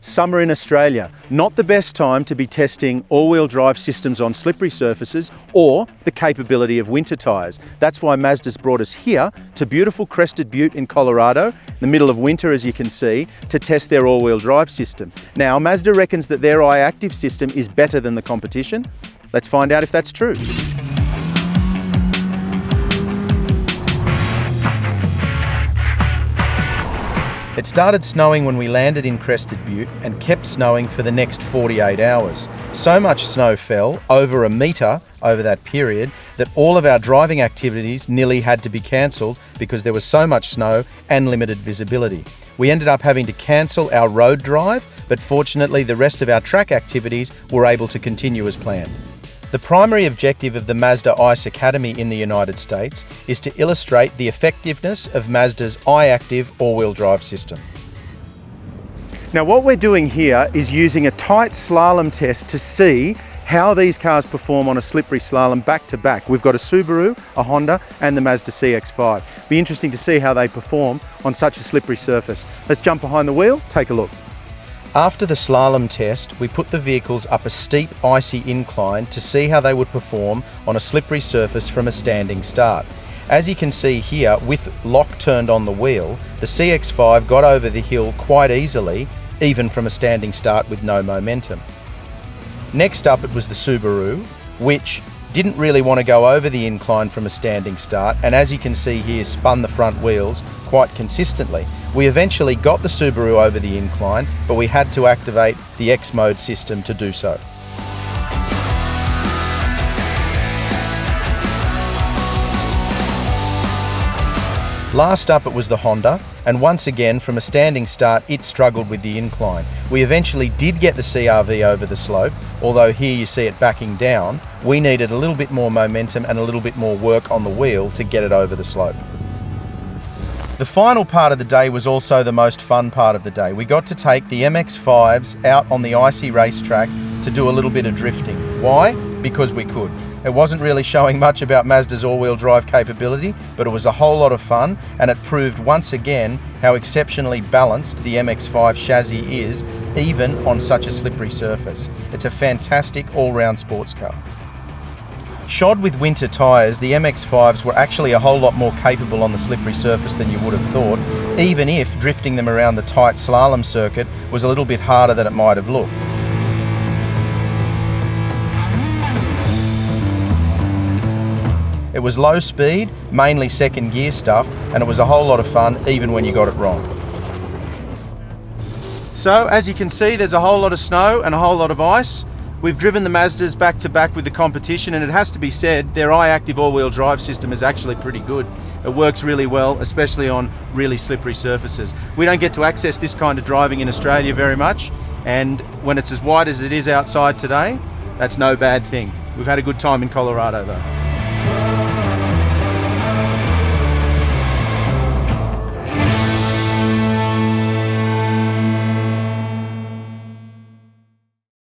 Summer in Australia, not the best time to be testing all-wheel drive systems on slippery surfaces or the capability of winter tyres. That's why Mazda's brought us here to beautiful Crested Butte in Colorado, in the middle of winter as you can see, to test their all-wheel drive system. Now, Mazda reckons that their iActive system is better than the competition. Let's find out if that's true. It started snowing when we landed in Crested Butte and kept snowing for the next 48 hours. So much snow fell, over a metre over that period, that all of our driving activities nearly had to be cancelled because there was so much snow and limited visibility. We ended up having to cancel our road drive, but fortunately the rest of our track activities were able to continue as planned. The primary objective of the Mazda Ice Academy in the United States is to illustrate the effectiveness of Mazda's iActive all-wheel drive system. Now what we're doing here is using a tight slalom test to see how these cars perform on a slippery slalom back to back. We've got a Subaru, a Honda and the Mazda CX-5. Be interesting to see how they perform on such a slippery surface. Let's jump behind the wheel, take a look. After the slalom test, we put the vehicles up a steep, icy incline to see how they would perform on a slippery surface from a standing start. As you can see here, with lock turned on the wheel, the CX-5 got over the hill quite easily, even from a standing start with no momentum. Next up it was the Subaru, which didn't really want to go over the incline from a standing start, and as you can see here, spun the front wheels quite consistently. We eventually got the Subaru over the incline, but we had to activate the X mode system to do so. Last up it was the Honda, and once again from a standing start it struggled with the incline. We eventually did get the CR-V over the slope, although here you see it backing down. We needed a little bit more momentum and a little bit more work on the wheel to get it over the slope. The final part of the day was also the most fun part of the day. We got to take the MX-5s out on the icy racetrack to do a little bit of drifting. Why? Because we could. It wasn't really showing much about Mazda's all-wheel drive capability, but it was a whole lot of fun, and it proved once again how exceptionally balanced the MX-5 chassis is, even on such a slippery surface. It's a fantastic all-round sports car. Shod with winter tyres, the MX-5s were actually a whole lot more capable on the slippery surface than you would have thought, even if drifting them around the tight slalom circuit was a little bit harder than it might have looked. It was low speed, mainly second gear stuff, and it was a whole lot of fun even when you got it wrong. So as you can see, there's a whole lot of snow and a whole lot of ice. We've driven the Mazdas back to back with the competition, and it has to be said their iActive all-wheel drive system is actually pretty good. It works really well, especially on really slippery surfaces. We don't get to access this kind of driving in Australia very much, and when it's as wide as it is outside today, that's no bad thing. We've had a good time in Colorado though.